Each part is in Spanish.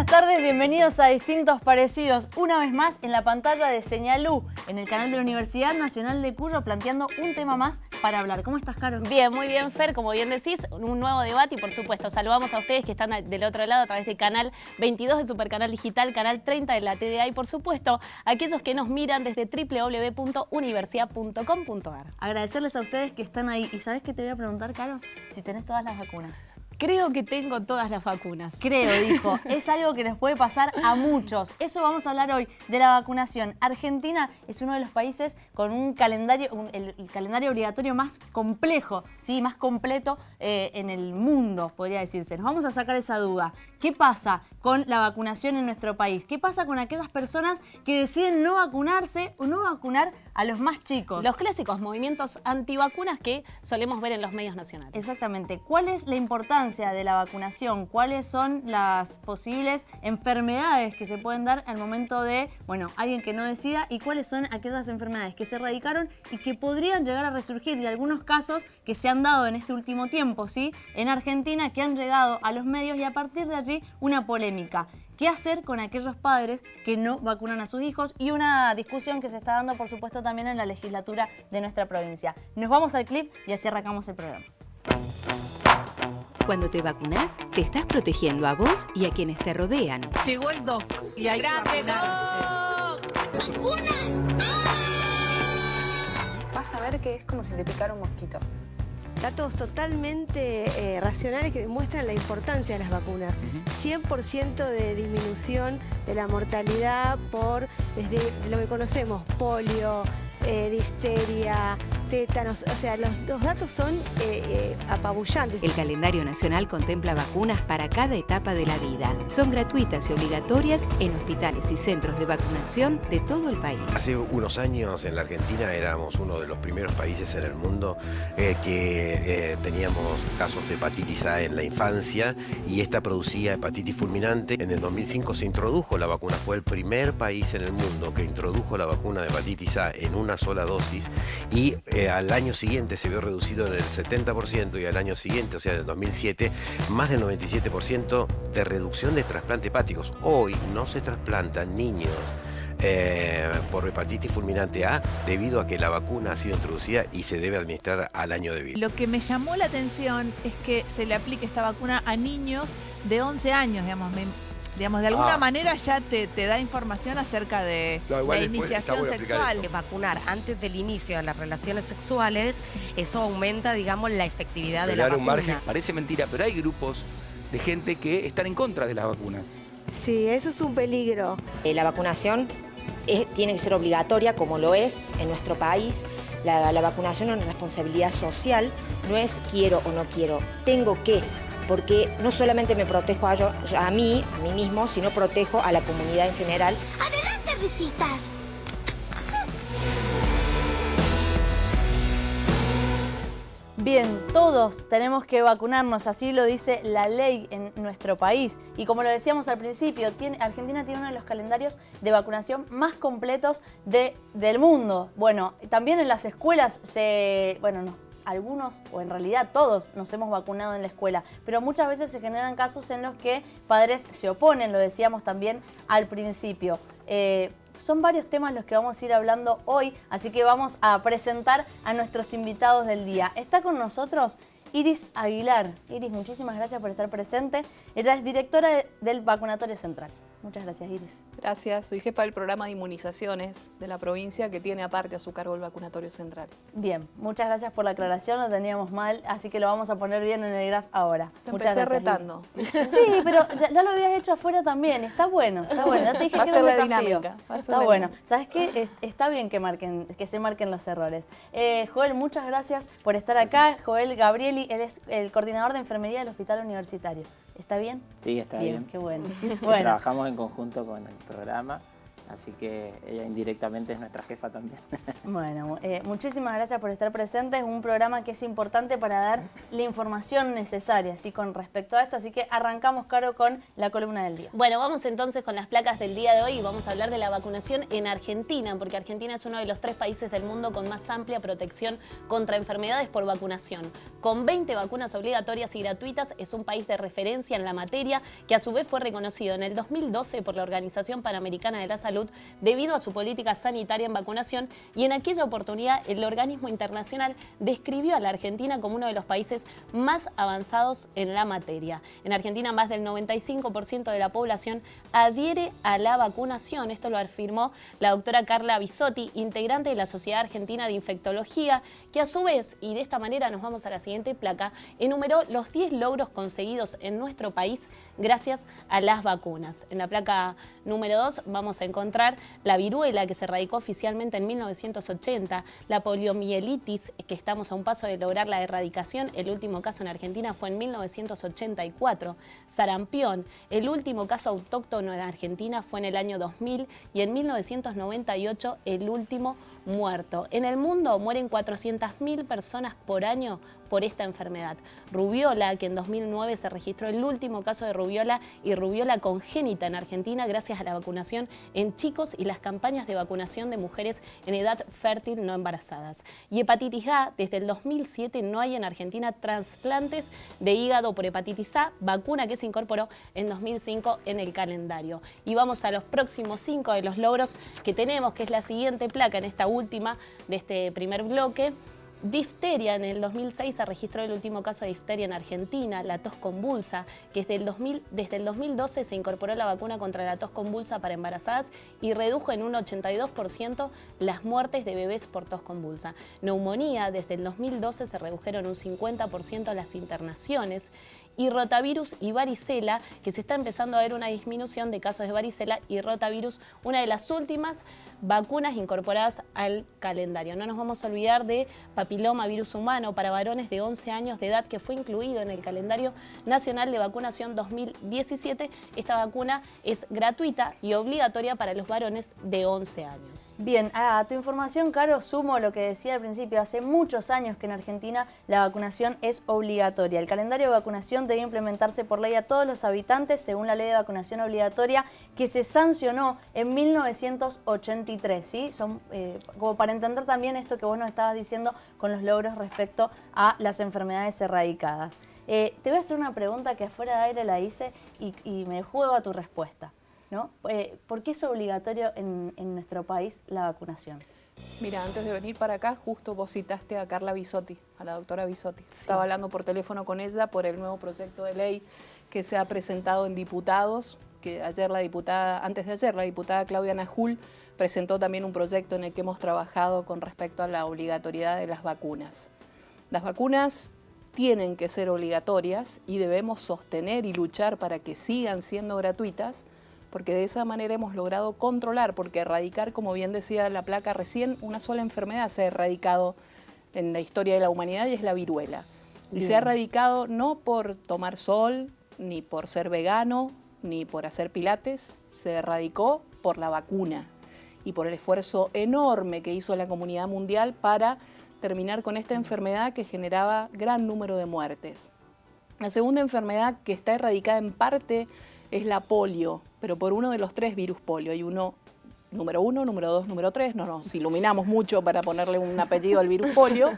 buenas tardes, bienvenidos a Distintos Parecidos. Una vez más en la pantalla de Señalú, en el canal de la Universidad Nacional de Cuyo, planteando un tema más para hablar. ¿Cómo estás, Caro? Bien, muy bien, Fer, como bien decís, un nuevo debate y por supuesto saludamos a ustedes que están del otro lado a través del canal 22 del Supercanal Digital, canal 30 de la TDA y por supuesto a aquellos que nos miran desde www.universidad.com.ar. Agradecerles a ustedes que están ahí. ¿Y sabes qué te voy a preguntar, Caro? Si tenés todas las vacunas. Creo que tengo todas las vacunas. Creo, dijo. Es algo que nos puede pasar a muchos. Eso vamos a hablar hoy, de la vacunación. Argentina es uno de los países con un calendario, el calendario obligatorio más complejo, ¿sí? Más completo en el mundo, podría decirse. Nos vamos a sacar esa duda. ¿Qué pasa con la vacunación en nuestro país? ¿Qué pasa con aquellas personas que deciden no vacunarse o no vacunar a los más chicos? Los clásicos movimientos antivacunas que solemos ver en los medios nacionales. Exactamente. ¿Cuál es la importancia de la vacunación? ¿Cuáles son las posibles enfermedades que se pueden dar al momento de, alguien que no decida? ¿Y cuáles son aquellas enfermedades que se erradicaron y que podrían llegar a resurgir? Y algunos casos que se han dado en este último tiempo, ¿sí? En Argentina, que han llegado a los medios y a partir de allí una polémica. ¿Qué hacer con aquellos padres que no vacunan a sus hijos? Y una discusión que se está dando, por supuesto, también en la legislatura de nuestra provincia. Nos vamos al clip y así arrancamos el programa. Cuando te vacunás, te estás protegiendo a vos y a quienes te rodean. Llegó el doc y hay que vacunarse. ¡Vacunas! Vas a ver que es como si te picara un mosquito. Datos totalmente racionales que demuestran la importancia de las vacunas. 100% de disminución de la mortalidad por, desde lo que conocemos, polio, difteria, tétanos, o sea, los datos son apabullantes. El calendario nacional contempla vacunas para cada etapa de la vida. Son gratuitas y obligatorias en hospitales y centros de vacunación de todo el país. Hace unos años en la Argentina éramos uno de los primeros países en el mundo que teníamos casos de hepatitis A en la infancia y esta producía hepatitis fulminante. En el 2005 se introdujo la vacuna, fue el primer país en el mundo que introdujo la vacuna de hepatitis A en una sola dosis y al año siguiente se vio reducido en el 70% y al año siguiente, o sea, en el 2007, más del 97% de reducción de trasplantes hepáticos. Hoy no se trasplantan niños por hepatitis fulminante A debido a que la vacuna ha sido introducida y se debe administrar al año de vida. Lo que me llamó la atención es que se le aplique esta vacuna a niños de 11 años, digamos, de alguna manera ya te da información acerca de la iniciación sexual. Vacunar antes del inicio de las relaciones sexuales, eso aumenta, digamos, la efectividad de la vacuna. Parece mentira, pero hay grupos de gente que están en contra de las vacunas. Sí, eso es un peligro. La vacunación tiene que ser obligatoria, como lo es en nuestro país. La vacunación es una responsabilidad social, no es quiero o no quiero, tengo que. Porque no solamente me protejo a mí mismo, sino protejo a la comunidad en general. ¡Adelante, risitas! Bien, todos tenemos que vacunarnos, así lo dice la ley en nuestro país. Y como lo decíamos al principio, Argentina tiene uno de los calendarios de vacunación más completos del mundo. Bueno, también en las escuelas algunos, o en realidad todos, nos hemos vacunado en la escuela, pero muchas veces se generan casos en los que padres se oponen, lo decíamos también al principio. Son varios temas los que vamos a ir hablando hoy, así que vamos a presentar a nuestros invitados del día. Está con nosotros Iris Aguilar. Iris, muchísimas gracias por estar presente. Ella es directora del Vacunatorio Central. Muchas gracias, Iris. Gracias, soy jefa del programa de inmunizaciones de la provincia que tiene aparte a su cargo el Vacunatorio Central. Bien, muchas gracias por la aclaración, lo teníamos mal, así que lo vamos a poner bien en el graph ahora. Te muchas empecé gracias, retando. Iris. Sí, pero ya lo habías hecho afuera también, está bueno, está bueno. Ya te dije va que a ser era un la desafío. dinámica. Está bueno. ¿Sabes qué? Está bien que se marquen los errores. Joel, muchas gracias por estar acá. Joel Gabrieli, él es el coordinador de enfermería del Hospital Universitario. ¿Está bien? Sí, está bien. Qué bueno. Trabajamos en conjunto con el programa, Así que ella indirectamente es nuestra jefa también. Bueno, muchísimas gracias por estar presentes. Es un programa que es importante para dar la información necesaria, ¿sí? Con respecto a esto. Así que arrancamos, Caro, con la columna del día. Bueno, vamos entonces con las placas del día de hoy y vamos a hablar de la vacunación en Argentina, porque Argentina es uno de los 3 países del mundo con más amplia protección contra enfermedades por vacunación. Con 20 vacunas obligatorias y gratuitas, es un país de referencia en la materia, que a su vez fue reconocido en el 2012 por la Organización Panamericana de la Salud debido a su política sanitaria en vacunación, y en aquella oportunidad el organismo internacional describió a la Argentina como uno de los países más avanzados en la materia. En Argentina más del 95% de la población adhiere a la vacunación. Esto lo afirmó la doctora Carla Bisotti, integrante de la Sociedad Argentina de Infectología, que a su vez, y de esta manera nos vamos a la siguiente placa, enumeró los 10 logros conseguidos en nuestro país gracias a las vacunas. En la placa número 2 vamos a encontrar la viruela, que se erradicó oficialmente en 1980, la poliomielitis, que estamos a un paso de lograr la erradicación, el último caso en Argentina fue en 1984, sarampión, el último caso autóctono en Argentina fue en el año 2000 y en 1998 el último muerto. En el mundo mueren 400.000 personas por año por esta enfermedad. Rubiola, que en 2009 se registró el último caso de rubiola y rubiola congénita en Argentina gracias a la vacunación en chicos y las campañas de vacunación de mujeres en edad fértil no embarazadas. Y hepatitis A, desde el 2007 no hay en Argentina trasplantes de hígado por hepatitis A, vacuna que se incorporó en 2005 en el calendario. Y vamos a los próximos 5 de los logros que tenemos, que es la siguiente placa en esta última de este primer bloque. Difteria, en el 2006 se registró el último caso de difteria en Argentina, la tos convulsa, que desde el 2012 se incorporó la vacuna contra la tos convulsa para embarazadas y redujo en un 82% las muertes de bebés por tos convulsa. Neumonía, desde el 2012 se redujeron un 50% las internaciones. Y rotavirus y varicela, que se está empezando a ver una disminución de casos de varicela y rotavirus, una de las últimas vacunas incorporadas al calendario. No nos vamos a olvidar de papiloma virus humano para varones de 11 años de edad, que fue incluido en el calendario nacional de vacunación 2017. Esta vacuna es gratuita y obligatoria para los varones de 11 años. Bien, a tu información, Caro, sumo lo que decía al principio. Hace muchos años que en Argentina la vacunación es obligatoria. El calendario de vacunación debe implementarse por ley a todos los habitantes según la ley de vacunación obligatoria que se sancionó en 1983, ¿sí? Como para entender también esto que vos nos estabas diciendo con los logros respecto a las enfermedades erradicadas. Te voy a hacer una pregunta que afuera de aire la hice y me juego a tu respuesta, ¿no? ¿Por qué es obligatorio en nuestro país la vacunación? Mira, antes de venir para acá, justo vos citaste a Carla Bisotti, a la doctora Bisotti. Sí. Estaba hablando por teléfono con ella por el nuevo proyecto de ley que se ha presentado en diputados, que antes de ayer, la diputada Claudia Najul presentó también un proyecto en el que hemos trabajado con respecto a la obligatoriedad de las vacunas. Las vacunas tienen que ser obligatorias y debemos sostener y luchar para que sigan siendo gratuitas, porque de esa manera hemos logrado controlar, porque erradicar, como bien decía la placa recién, una sola enfermedad se ha erradicado en la historia de la humanidad y es la viruela. Y se ha erradicado no por tomar sol, ni por ser vegano, ni por hacer pilates, se erradicó por la vacuna y por el esfuerzo enorme que hizo la comunidad mundial para terminar con esta enfermedad que generaba gran número de muertes. La segunda enfermedad que está erradicada en parte es la polio, pero por uno de los 3 virus polio. Hay uno, número 1, número 2, número 3. No nos iluminamos mucho para ponerle un apellido al virus polio.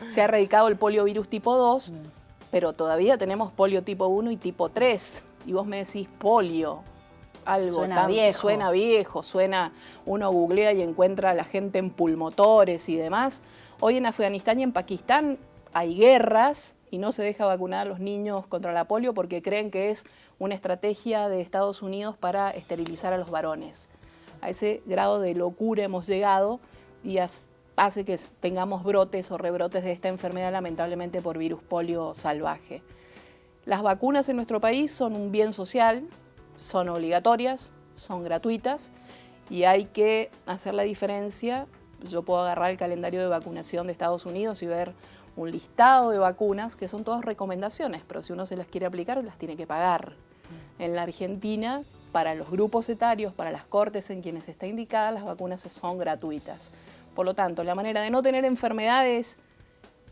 Se ha erradicado el poliovirus tipo 2, pero todavía tenemos polio tipo 1 y tipo 3. Y vos me decís polio, algo suena viejo, uno googlea y encuentra a la gente en pulmotores y demás. Hoy en Afganistán y en Pakistán hay guerras y no se deja vacunar a los niños contra la polio porque creen que es una estrategia de Estados Unidos para esterilizar a los varones. A ese grado de locura hemos llegado y hace que tengamos brotes o rebrotes de esta enfermedad, lamentablemente por virus polio salvaje. Las vacunas en nuestro país son un bien social, son obligatorias, son gratuitas y hay que hacer la diferencia. Yo puedo agarrar el calendario de vacunación de Estados Unidos y ver un listado de vacunas que son todas recomendaciones, pero si uno se las quiere aplicar, las tiene que pagar. En la Argentina para los grupos etarios, para las cortes en quienes está indicada, las vacunas son gratuitas. Por lo tanto, la manera de no tener enfermedades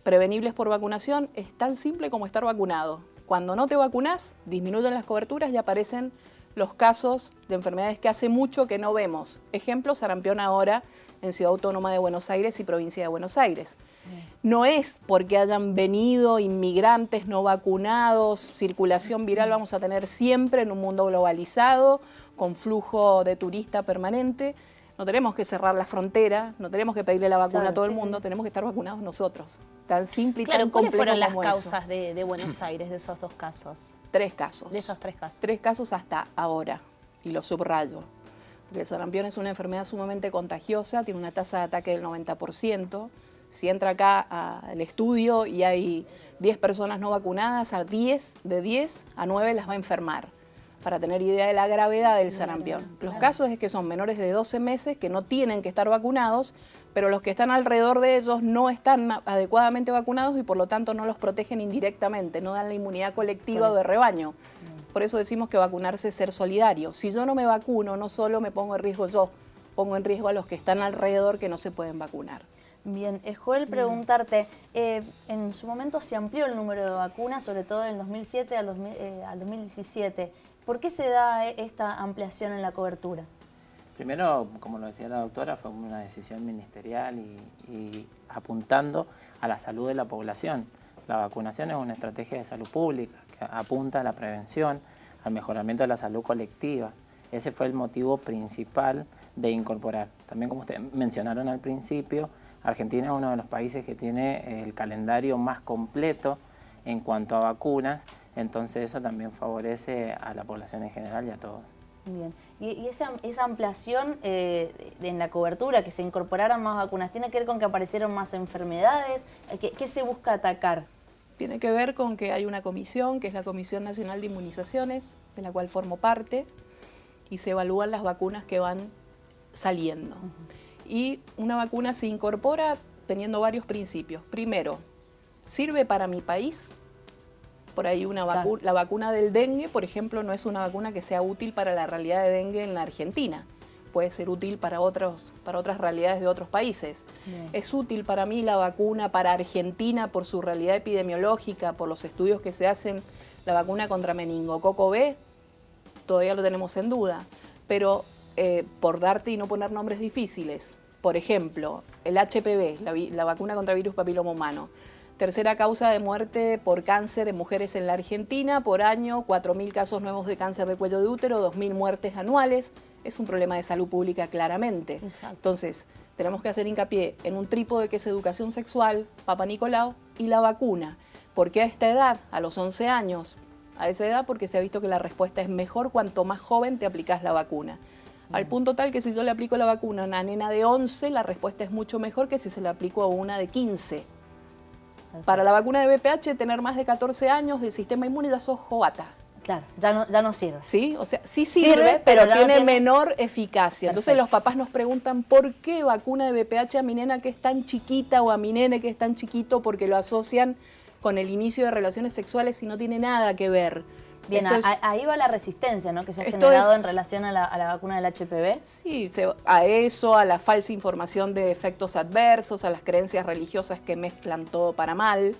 prevenibles por vacunación es tan simple como estar vacunado. Cuando no te vacunas, disminuyen las coberturas y aparecen los casos de enfermedades que hace mucho que no vemos. Ejemplo, sarampión ahora en Ciudad Autónoma de Buenos Aires y Provincia de Buenos Aires. No es porque hayan venido inmigrantes no vacunados, circulación viral vamos a tener siempre en un mundo globalizado, con flujo de turista permanente. No tenemos que cerrar la frontera, no tenemos que pedirle la vacuna a todo el mundo, tenemos que estar vacunados nosotros. Tan simple y tan complejo como eso. ¿Cuáles fueron las causas de Buenos Aires, de esos 2 casos? 3 casos. De esos 3 casos. 3 casos hasta ahora, y lo subrayo. Porque el sarampión es una enfermedad sumamente contagiosa, tiene una tasa de ataque del 90%. Si entra acá al estudio y hay 10 personas no vacunadas, de 10 a 9 las va a enfermar, para tener idea de la gravedad del sarampión. Los casos es que son menores de 12 meses que no tienen que estar vacunados, pero los que están alrededor de ellos no están adecuadamente vacunados y por lo tanto no los protegen indirectamente, no dan la inmunidad colectiva o de rebaño. Por eso decimos que vacunarse es ser solidario. Si yo no me vacuno, no solo me pongo en riesgo yo, pongo en riesgo a los que están alrededor que no se pueden vacunar. Bien, Joel, preguntarte, en su momento se amplió el número de vacunas, sobre todo en 2007 al 2017. ¿Por qué se da esta ampliación en la cobertura? Primero, como lo decía la doctora, fue una decisión ministerial y apuntando a la salud de la población. La vacunación es una estrategia de salud pública que apunta a la prevención, al mejoramiento de la salud colectiva. Ese fue el motivo principal de incorporar. También, como ustedes mencionaron al principio, Argentina es uno de los países que tiene el calendario más completo en cuanto a vacunas, entonces eso también favorece a la población en general y a todos. Bien, y esa ampliación en la cobertura, que se incorporaran más vacunas, ¿tiene que ver con que aparecieron más enfermedades? ¿Qué se busca atacar? Tiene que ver con que hay una comisión, que es la Comisión Nacional de Inmunizaciones, de la cual formo parte, y se evalúan las vacunas que van saliendo. Y una vacuna se incorpora teniendo varios principios. Primero, ¿sirve para mi país? Por ahí la vacuna del dengue, por ejemplo, no es una vacuna que sea útil para la realidad de dengue en la Argentina. Puede ser útil para otras realidades de otros países. Bien. Es útil para mí la vacuna para Argentina por su realidad epidemiológica, por los estudios que se hacen, la vacuna contra meningococo B, todavía lo tenemos en duda. Pero por darte y no poner nombres difíciles, por ejemplo, el HPV, la vacuna contra virus papiloma humano. Tercera causa de muerte por cáncer en mujeres en la Argentina, por año 4.000 casos nuevos de cáncer de cuello de útero, 2.000 muertes anuales. Es un problema de salud pública claramente. Exacto. Entonces, tenemos que hacer hincapié en un trípode que es educación sexual, Papa Nicolau, y la vacuna. ¿Por qué a esta edad, a los 11 años? A esa edad porque se ha visto que la respuesta es mejor cuanto más joven te aplicas la vacuna. Al punto tal que si yo le aplico la vacuna a una nena de 11, la respuesta es mucho mejor que si se la aplico a una de 15. Para la vacuna de VPH, tener más de 14 años, el sistema inmune ya sos joata. Claro, ya no sirve. Sí, o sea, sí sirve, pero tiene menor eficacia. Perfecto. Entonces los papás nos preguntan, ¿por qué vacuna de VPH a mi nena que es tan chiquita o a mi nene que es tan chiquito? Porque lo asocian con el inicio de relaciones sexuales y no tiene nada que ver. Bien, ahí va la resistencia, ¿no?, que se ha generado en relación a la vacuna del HPV. Sí, a eso, a la falsa información de efectos adversos, a las creencias religiosas que mezclan todo para mal.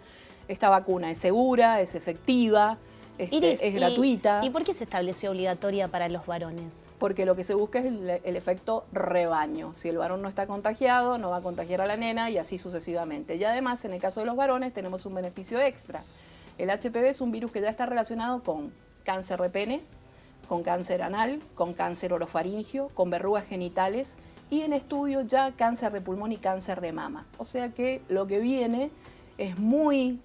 Esta vacuna es segura, es efectiva, Iris, es gratuita. ¿Y por qué se estableció obligatoria para los varones? Porque lo que se busca es el efecto rebaño. Si el varón no está contagiado, no va a contagiar a la nena y así sucesivamente. Y además, en el caso de los varones, tenemos un beneficio extra. El HPV es un virus que ya está relacionado con cáncer de pene, con cáncer anal, con cáncer orofaringio, con verrugas genitales y en estudio ya cáncer de pulmón y cáncer de mama. O sea que lo que viene es muy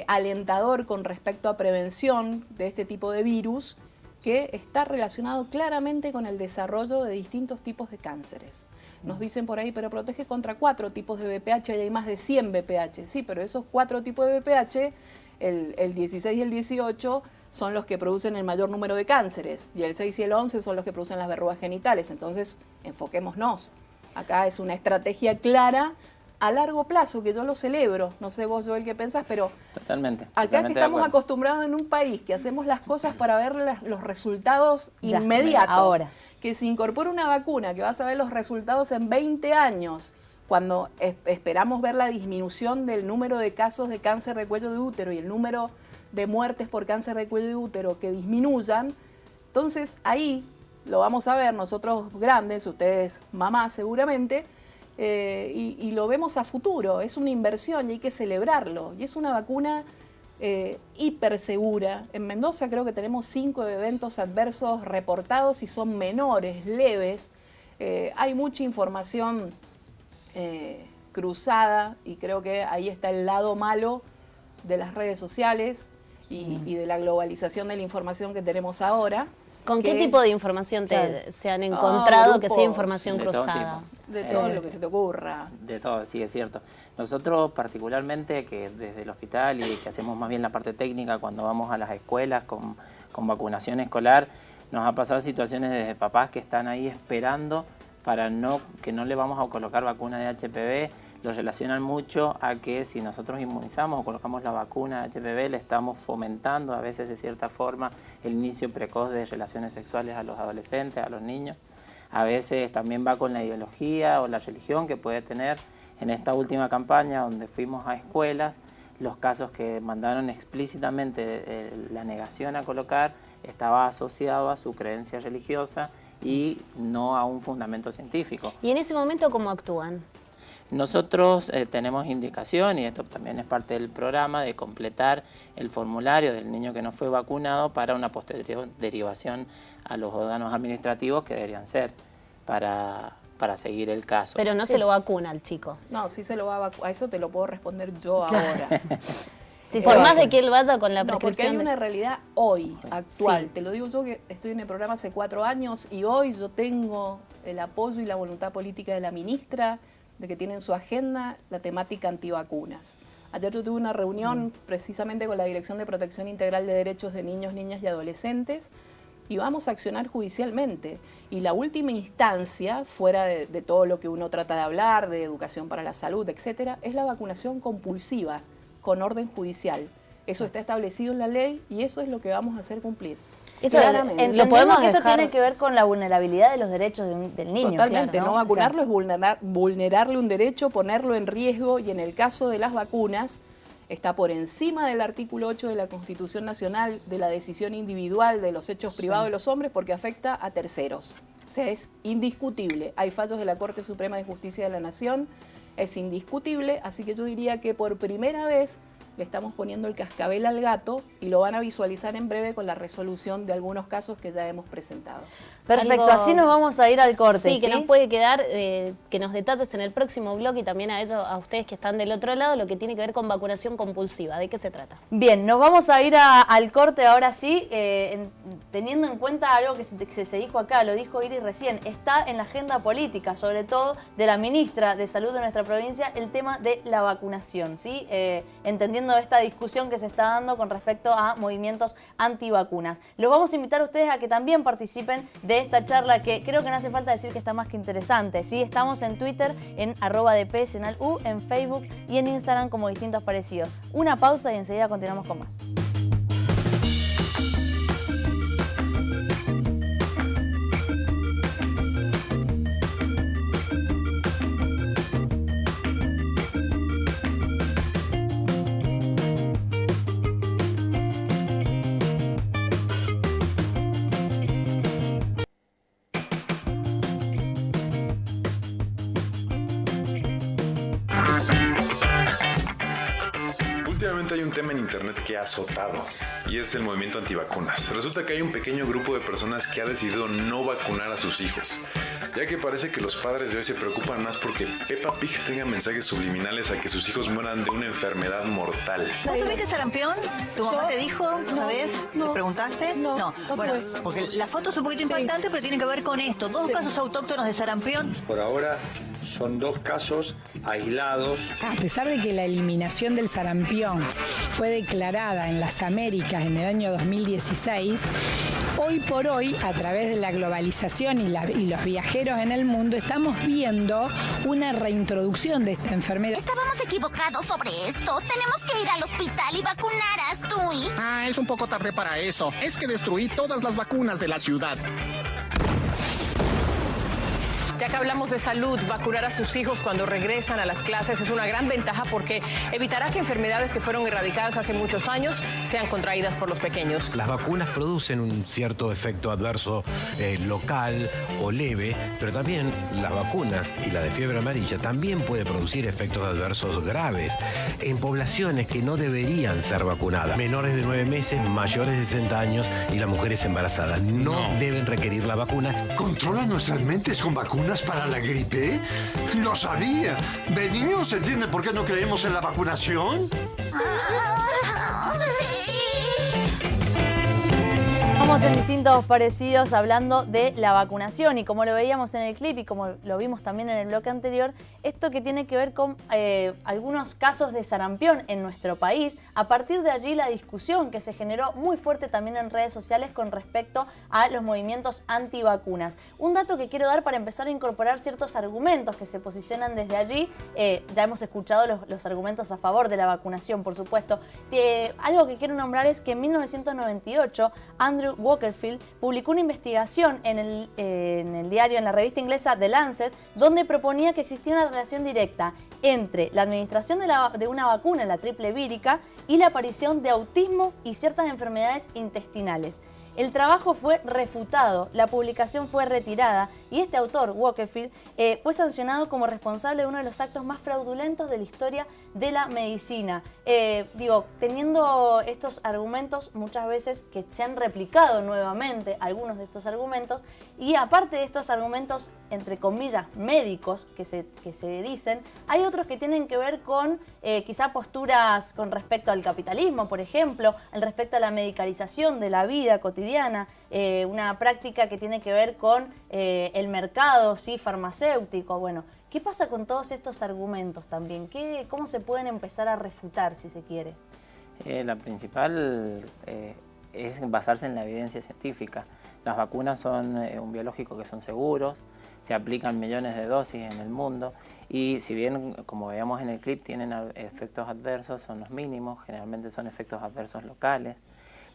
alentador con respecto a prevención de este tipo de virus que está relacionado claramente con el desarrollo de distintos tipos de cánceres. Nos dicen por ahí, pero protege contra 4 tipos de VPH y hay más de 100 VPH. Sí, pero esos 4 tipos de VPH, el 16 y el 18 son los que producen el mayor número de cánceres y el 6 y el 11 son los que producen las verrugas genitales. Entonces, enfoquémonos. Acá es una estrategia clara a largo plazo, que yo lo celebro. No sé vos, Joel, qué pensás, pero totalmente que estamos acostumbrados en un país que hacemos las cosas para ver los resultados inmediatos. Ahora. Que se incorpora una vacuna que vas a ver los resultados en 20 años, cuando esperamos ver la disminución del número de casos de cáncer de cuello de útero y el número de muertes por cáncer de cuello de útero que disminuyan, entonces ahí lo vamos a ver nosotros grandes, ustedes mamás seguramente, y lo vemos a futuro. Es una inversión y hay que celebrarlo. Y es una vacuna hiper segura. En Mendoza creo que tenemos 5 eventos adversos reportados y son menores, leves. Hay mucha información cruzada y creo que ahí está el lado malo de las redes sociales y de la globalización de la información que tenemos ahora. ¿Con qué tipo de información se han encontrado que sea información cruzada? De todo lo que se te ocurra. De todo, sí, es cierto. Nosotros particularmente, que desde el hospital y que hacemos más bien la parte técnica cuando vamos a las escuelas con vacunación escolar, nos ha pasado situaciones desde papás que están ahí esperando que no le vamos a colocar vacuna de HPV. Lo relacionan mucho a que si nosotros inmunizamos o colocamos la vacuna de HPV, le estamos fomentando a veces de cierta forma el inicio precoz de relaciones sexuales a los adolescentes, a los niños. A veces también va con la ideología o la religión que puede tener. En esta última campaña donde fuimos a escuelas, los casos que mandaron explícitamente la negación a colocar estaba asociado a su creencia religiosa y no a un fundamento científico. ¿Y en ese momento cómo actúan? Nosotros tenemos indicación, y esto también es parte del programa, de completar el formulario del niño que no fue vacunado para una posterior derivación a los órganos administrativos que deberían ser para seguir el caso. Pero no se lo vacuna al chico. No, sí se lo va a vacunar. A eso te lo puedo responder yo ahora. Sí, por más de que él vaya con la prescripción. Porque hay una realidad hoy, actual. Sí. Te lo digo yo que estoy en el programa hace 4 años y hoy yo tengo el apoyo y la voluntad política de la ministra de que tiene en su agenda la temática antivacunas. Ayer yo tuve una reunión precisamente con la Dirección de Protección Integral de Derechos de Niños, Niñas y Adolescentes y vamos a accionar judicialmente. Y la última instancia, fuera de todo lo que uno trata de hablar, de educación para la salud, etcétera, es la vacunación compulsiva con orden judicial. Eso está establecido en la ley y eso es lo que vamos a hacer cumplir. Eso lo podemos dejar. Esto tiene que ver con la vulnerabilidad de los derechos del niño. Totalmente, claro, ¿no? Vacunarlo es vulnerarle un derecho, ponerlo en riesgo y en el caso de las vacunas está por encima del artículo 8 de la Constitución Nacional de la decisión individual de los hechos privados de los hombres porque afecta a terceros. O sea, es indiscutible. Hay fallos de la Corte Suprema de Justicia de la Nación, es indiscutible, así que yo diría que por primera vez le estamos poniendo el cascabel al gato y lo van a visualizar en breve con la resolución de algunos casos que ya hemos presentado. Perfecto, así nos vamos a ir al corte. Sí, que nos puede quedar, que nos detalles en el próximo blog y también a ustedes que están del otro lado, lo que tiene que ver con vacunación compulsiva. ¿De qué se trata? Bien, nos vamos a ir al corte ahora sí, teniendo en cuenta algo que se dijo acá, lo dijo Iris recién, está en la agenda política, sobre todo de la ministra de Salud de nuestra provincia, el tema de la vacunación, ¿sí? Entendiendo esta discusión que se está dando con respecto a movimientos antivacunas. Los vamos a invitar a ustedes a que también participen de esta charla que creo que no hace falta decir que está más que interesante. ¿Sí? Estamos en Twitter en @dpsenalU, en Facebook y en Instagram como Distintos Parecidos. Una pausa y enseguida continuamos con más. Últimamente hay un tema en internet que ha azotado y es el movimiento antivacunas. Resulta que hay un pequeño grupo de personas que ha decidido no vacunar a sus hijos, ya que parece que los padres de hoy se preocupan más porque Peppa Pig tenga mensajes subliminales a que sus hijos mueran de una enfermedad mortal. ¿No tuviste sarampión? ¿Tu mamá te dijo una vez? ¿Le preguntaste? No. Bueno, porque la foto es un poquito impactante, pero tiene que ver con esto. 2 casos autóctonos de sarampión. Por ahora son 2 casos aislados. A pesar de que la eliminación del sarampión fue declarada en las Américas en el año 2016, Hoy por hoy, a través de la globalización y los viajeros en el mundo, estamos viendo una reintroducción de esta enfermedad. Estábamos equivocados sobre esto. Tenemos que ir al hospital y vacunar a Stewie. Es un poco tarde para eso. Es que destruí todas las vacunas de la ciudad. Ya que hablamos de salud, vacunar a sus hijos cuando regresan a las clases es una gran ventaja porque evitará que enfermedades que fueron erradicadas hace muchos años sean contraídas por los pequeños. Las vacunas producen un cierto efecto adverso local o leve, pero también las vacunas y la de fiebre amarilla también puede producir efectos adversos graves en poblaciones que no deberían ser vacunadas. Menores de 9 meses, mayores de 60 años y las mujeres embarazadas no deben requerir la vacuna. ¿Controla nuestras mentes con vacunas para la gripe? Lo sabía. ¿De niños se entiende por qué no creemos en la vacunación? Estamos en distintos parecidos hablando de la vacunación y como lo veíamos en el clip y como lo vimos también en el bloque anterior, esto que tiene que ver con algunos casos de sarampión en nuestro país. A partir de allí la discusión que se generó muy fuerte también en redes sociales con respecto a los movimientos antivacunas. Un dato que quiero dar para empezar a incorporar ciertos argumentos que se posicionan desde allí. Ya hemos escuchado los argumentos a favor de la vacunación, por supuesto. Algo que quiero nombrar es que en 1998 Andrew Wakefield publicó una investigación en el diario, en la revista inglesa The Lancet, donde proponía que existía una relación directa entre la administración de una vacuna, la triple vírica, y la aparición de autismo y ciertas enfermedades intestinales. El trabajo fue refutado, la publicación fue retirada y este autor, Wakefield, fue sancionado como responsable de uno de los actos más fraudulentos de la historia de la medicina. Teniendo estos argumentos muchas veces que se han replicado nuevamente, algunos de estos argumentos, y aparte de estos argumentos, entre comillas, médicos que se dicen, hay otros que tienen que ver con quizá posturas con respecto al capitalismo, por ejemplo, al respecto a la medicalización de la vida cotidiana, una práctica que tiene que ver con el mercado farmacéutico. Bueno, ¿qué pasa con todos estos argumentos también? ¿Cómo se pueden empezar a refutar, si se quiere? La principal es basarse en la evidencia científica. Las vacunas son un biológico que son seguros, se aplican millones de dosis en el mundo y si bien, como veíamos en el clip, tienen efectos adversos, son los mínimos, generalmente son efectos adversos locales.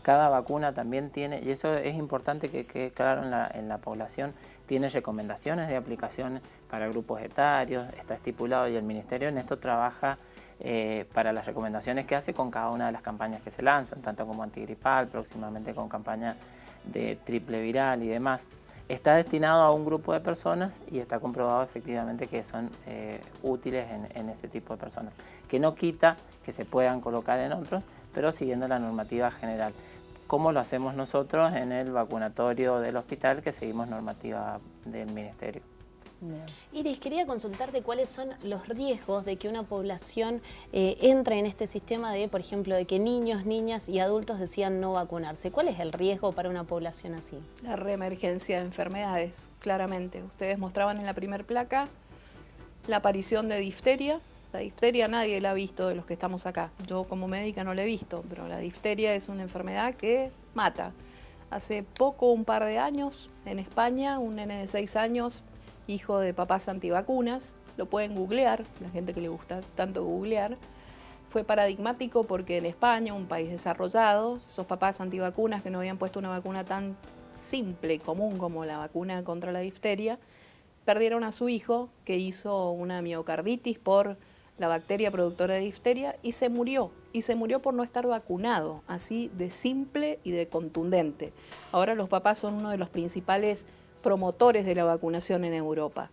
Cada vacuna también tiene, y eso es importante que quede claro en la población, tiene recomendaciones de aplicación para grupos etarios, está estipulado y el Ministerio en esto trabaja para las recomendaciones que hace con cada una de las campañas que se lanzan, tanto como antigripal, próximamente con campaña de triple viral y demás. Está destinado a un grupo de personas y está comprobado efectivamente que son útiles en ese tipo de personas. Que no quita que se puedan colocar en otros, pero siguiendo la normativa general. ¿Cómo lo hacemos nosotros en el vacunatorio del hospital, que seguimos normativa del Ministerio? Iris, quería consultarte cuáles son los riesgos de que una población entre en este sistema de, por ejemplo, de que niños, niñas y adultos decidan no vacunarse. ¿Cuál es el riesgo para una población así? La reemergencia de enfermedades, claramente. Ustedes mostraban en la primer placa la aparición de difteria. La difteria nadie la ha visto de los que estamos acá. Yo como médica no la he visto, pero la difteria es una enfermedad que mata. Hace poco, un par de años, en España, un nene de 6 años, hijo de papás antivacunas, lo pueden googlear, la gente que le gusta tanto googlear, fue paradigmático porque en España, un país desarrollado, esos papás antivacunas que no habían puesto una vacuna tan simple y común como la vacuna contra la difteria, perdieron a su hijo que hizo una miocarditis por la bacteria productora de difteria y se murió por no estar vacunado, así de simple y de contundente. Ahora los papás son uno de los principales promotores de la vacunación en Europa.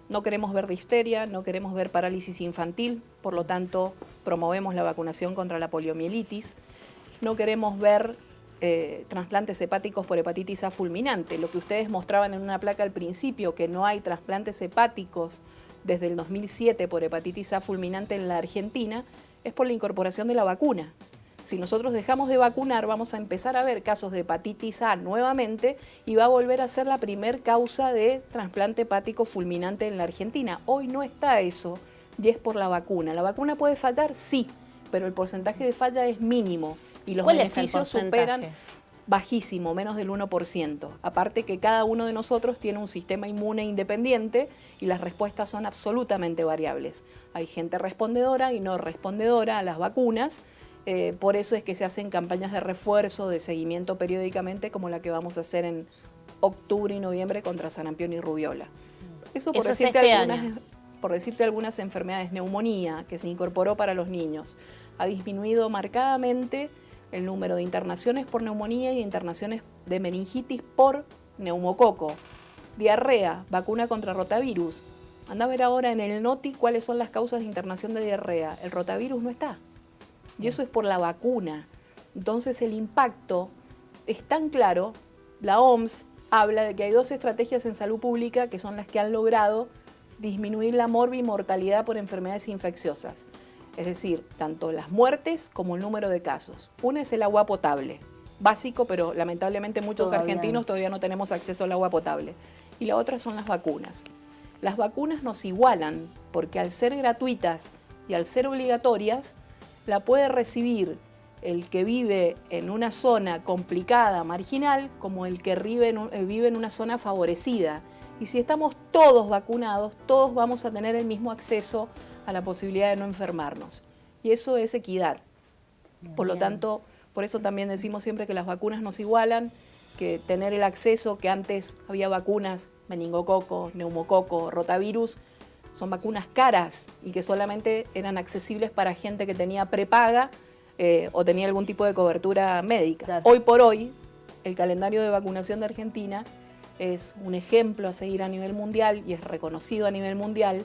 No queremos ver difteria, no queremos ver parálisis infantil, por lo tanto promovemos la vacunación contra la poliomielitis. No queremos ver trasplantes hepáticos por hepatitis A fulminante. Lo que ustedes mostraban en una placa al principio, que no hay trasplantes hepáticos desde el 2007 por hepatitis A fulminante en la Argentina, es por la incorporación de la vacuna. Si nosotros dejamos de vacunar, vamos a empezar a ver casos de hepatitis A nuevamente y va a volver a ser la primer causa de trasplante hepático fulminante en la Argentina. Hoy no está eso y es por la vacuna. ¿La vacuna puede fallar? Sí, pero el porcentaje de falla es mínimo y los beneficios superan bajísimo, menos del 1%. Aparte que cada uno de nosotros tiene un sistema inmune independiente y las respuestas son absolutamente variables. Hay gente respondedora y no respondedora a las vacunas. Por eso es que se hacen campañas de refuerzo, de seguimiento periódicamente, como la que vamos a hacer en octubre y noviembre contra sarampión y rubiola. Eso por decirte algunas enfermedades. Neumonía, que se incorporó para los niños, ha disminuido marcadamente el número de internaciones por neumonía y internaciones de meningitis por neumococo. Diarrea, vacuna contra rotavirus. Anda a ver ahora en el NOTI cuáles son las causas de internación de diarrea. El rotavirus no está. Y eso es por la vacuna. Entonces el impacto es tan claro. La OMS habla de que hay 2 estrategias en salud pública que son las que han logrado disminuir la mortalidad por enfermedades infecciosas. Es decir, tanto las muertes como el número de casos. Una es el agua potable, básico, pero lamentablemente muchos argentinos todavía no tenemos acceso al agua potable. Y la otra son las vacunas. Las vacunas nos igualan porque al ser gratuitas y al ser obligatorias, la puede recibir el que vive en una zona complicada, marginal, como el que vive en una zona favorecida. Y si estamos todos vacunados, todos vamos a tener el mismo acceso a la posibilidad de no enfermarnos. Y eso es equidad. Por lo tanto, por eso también decimos siempre que las vacunas nos igualan, que tener el acceso, que antes había vacunas, meningococo, neumococo, rotavirus, son vacunas caras y que solamente eran accesibles para gente que tenía prepaga o tenía algún tipo de cobertura médica. Claro. Hoy por hoy, el calendario de vacunación de Argentina es un ejemplo a seguir a nivel mundial y es reconocido a nivel mundial.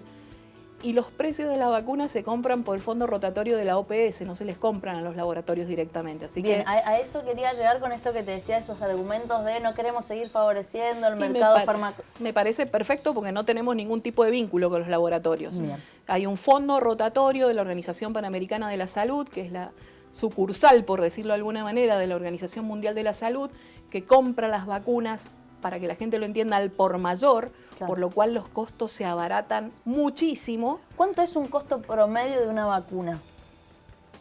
Y los precios de las vacunas se compran por el fondo rotatorio de la OPS, no se les compran a los laboratorios directamente. Así Bien, que a eso quería llegar con esto que te decía, esos argumentos de no queremos seguir favoreciendo el mercado farmacéutico. Me parece perfecto porque no tenemos ningún tipo de vínculo con los laboratorios. Bien. Hay un fondo rotatorio de la Organización Panamericana de la Salud, que es la sucursal, por decirlo de alguna manera, de la Organización Mundial de la Salud, que compra las vacunas, para que la gente lo entienda, al por mayor, claro, por lo cual los costos se abaratan muchísimo. ¿Cuánto es un costo promedio de una vacuna?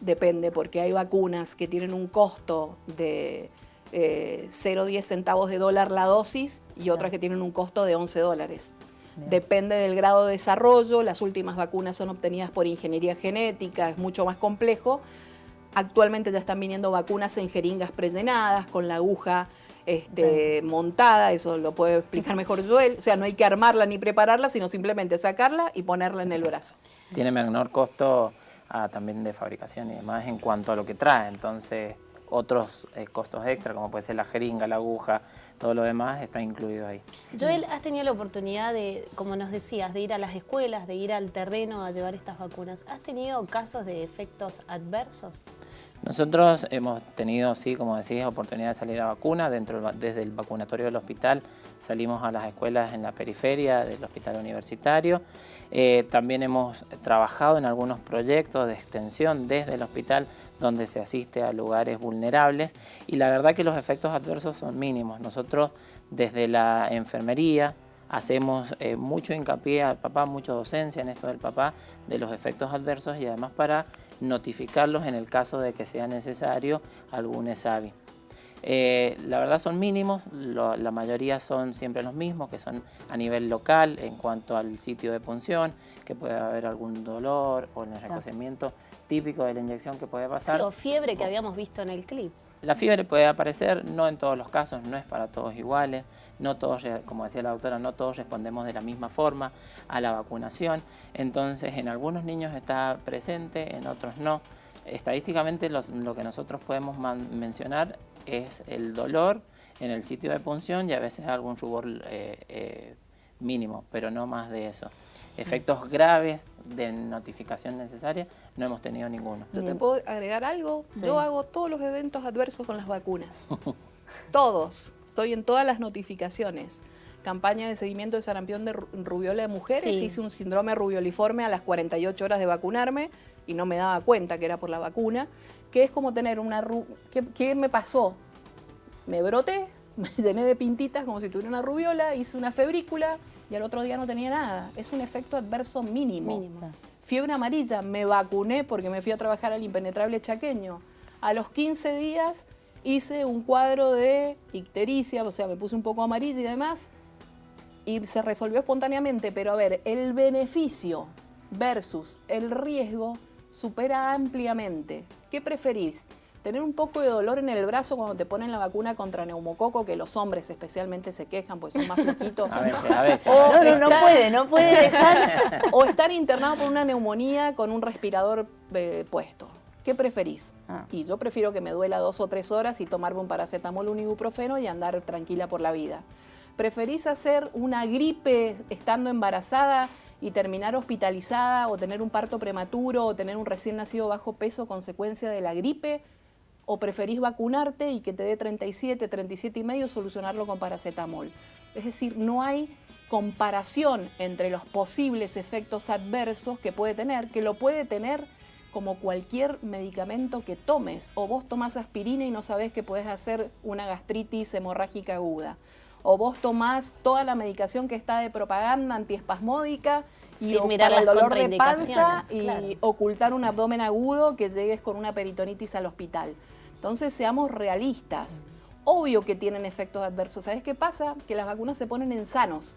Depende, porque hay vacunas que tienen un costo de 0,10 centavos de dólar la dosis y otras que tienen un costo de $11. Bien. Depende del grado de desarrollo. Las últimas vacunas son obtenidas por ingeniería genética, es mucho más complejo. Actualmente ya están viniendo vacunas en jeringas predenadas, con la aguja montada, eso lo puede explicar mejor Joel. O sea, no hay que armarla ni prepararla, sino simplemente sacarla y ponerla en el brazo. Tiene menor costo también de fabricación y demás en cuanto a lo que trae. Entonces, otros costos extra, como puede ser la jeringa, la aguja, todo lo demás está incluido ahí. Joel, ¿has tenido la oportunidad de, como nos decías, de ir a las escuelas, de ir al terreno a llevar estas vacunas? ¿Has tenido casos de efectos adversos? Nosotros hemos tenido, sí, como decías, oportunidad de salir a vacuna. Desde el vacunatorio del hospital salimos a las escuelas en la periferia del hospital universitario. También hemos trabajado en algunos proyectos de extensión desde el hospital donde se asiste a lugares vulnerables y la verdad que los efectos adversos son mínimos. Nosotros desde la enfermería hacemos mucho hincapié al papá, mucha docencia en esto del papá, de los efectos adversos y además para notificarlos en el caso de que sea necesario algún ESAVI. La verdad son mínimos, la mayoría son siempre los mismos, que son a nivel local en cuanto al sitio de punción, que puede haber algún dolor o el recocimiento típico de la inyección que puede pasar. Sí, o fiebre que habíamos visto en el clip. La fiebre puede aparecer, no en todos los casos, no es para todos iguales, no todos, como decía la doctora, no todos respondemos de la misma forma a la vacunación, entonces en algunos niños está presente, en otros no. Estadísticamente lo que nosotros podemos mencionar es el dolor en el sitio de punción y a veces algún rubor mínimo, pero no más de eso. Efectos graves de notificación necesaria no hemos tenido ninguno. ¿Yo te puedo agregar algo? Sí. Yo hago todos los eventos adversos con las vacunas. Todos. Estoy en todas las notificaciones. Campaña de seguimiento de sarampión de rubiola de mujeres. Sí. Hice un síndrome rubioliforme a las 48 horas de vacunarme y no me daba cuenta que era por la vacuna. Que es como tener una... ¿Qué me pasó? Me broté, me llené de pintitas como si tuviera una rubiola, hice una febrícula y al otro día no tenía nada. Es un efecto adverso mínimo. Fiebre amarilla, me vacuné porque me fui a trabajar al Impenetrable Chaqueño. A los 15 días hice un cuadro de ictericia, o sea, me puse un poco amarilla y demás, y se resolvió espontáneamente, pero a ver, el beneficio versus el riesgo supera ampliamente. ¿Qué preferís? ¿Tener un poco de dolor en el brazo cuando te ponen la vacuna contra neumococo, que los hombres especialmente se quejan porque son más flojitos? A veces. No puede dejar. O estar internado por una neumonía con un respirador puesto. ¿Qué preferís? Y yo prefiero que me duela 2 o 3 horas y tomarme un paracetamol, un ibuprofeno y andar tranquila por la vida. ¿Preferís hacer una gripe estando embarazada y terminar hospitalizada, o tener un parto prematuro, o tener un recién nacido bajo peso consecuencia de la gripe? ¿O preferís vacunarte y que te dé 37, 37 y medio, solucionarlo con paracetamol? Es decir, no hay comparación entre los posibles efectos adversos que puede tener, que lo puede tener como cualquier medicamento que tomes. O vos tomás aspirina y no sabés que podés hacer una gastritis hemorrágica aguda. O vos tomás toda la medicación que está de propaganda antiespasmódica y para el dolor de panza y ocultar un abdomen agudo que llegues con una peritonitis al hospital. Entonces, seamos realistas. Obvio que tienen efectos adversos. ¿Sabés qué pasa? Que las vacunas se ponen en sanos.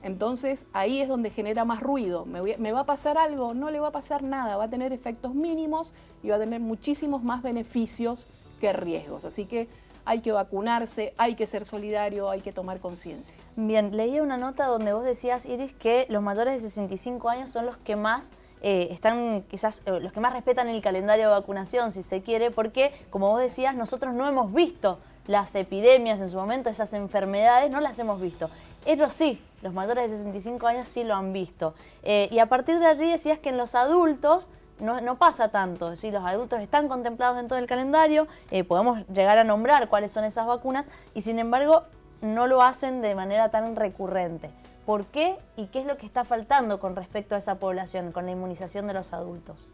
Entonces, ahí es donde genera más ruido. ¿Me va a pasar algo? No le va a pasar nada. Va a tener efectos mínimos y va a tener muchísimos más beneficios que riesgos. Así que hay que vacunarse, hay que ser solidario, hay que tomar conciencia. Bien, leí una nota donde vos decías, Iris, que los mayores de 65 años son los que más los que más respetan el calendario de vacunación, si se quiere, porque, como vos decías, nosotros no hemos visto las epidemias en su momento, esas enfermedades, no las hemos visto. Ellos sí, los mayores de 65 años sí lo han visto. Y a partir de allí decías que en los adultos no pasa tanto. ¿Sí? Los adultos están contemplados dentro del calendario, podemos llegar a nombrar cuáles son esas vacunas, y sin embargo no lo hacen de manera tan recurrente. ¿Por qué? ¿Y qué es lo que está faltando con respecto a esa población, con la inmunización de los adultos?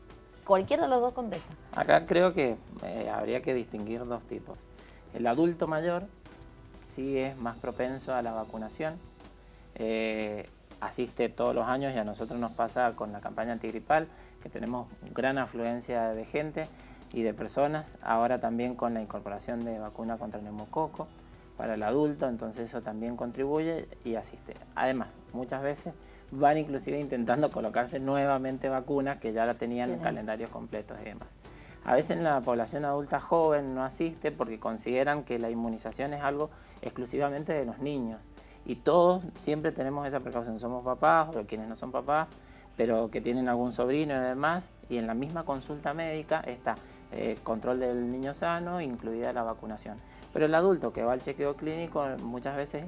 Cualquiera de los dos contesta. Acá creo que habría que distinguir dos tipos. El adulto mayor sí es más propenso a la vacunación, asiste todos los años, y a nosotros nos pasa con la campaña antigripal, que tenemos gran afluencia de gente y de personas, ahora también con la incorporación de vacuna contra el neumococo para el adulto, entonces eso también contribuye y asiste. Además, muchas veces van inclusive intentando colocarse nuevamente vacunas que ya la tenían en calendarios completos y demás. A veces la población adulta joven no asiste porque consideran que la inmunización es algo exclusivamente de los niños. Y todos siempre tenemos esa precaución, somos papás o quienes no son papás, pero que tienen algún sobrino y demás, y en la misma consulta médica está control del niño sano, incluida la vacunación. Pero el adulto que va al chequeo clínico, muchas veces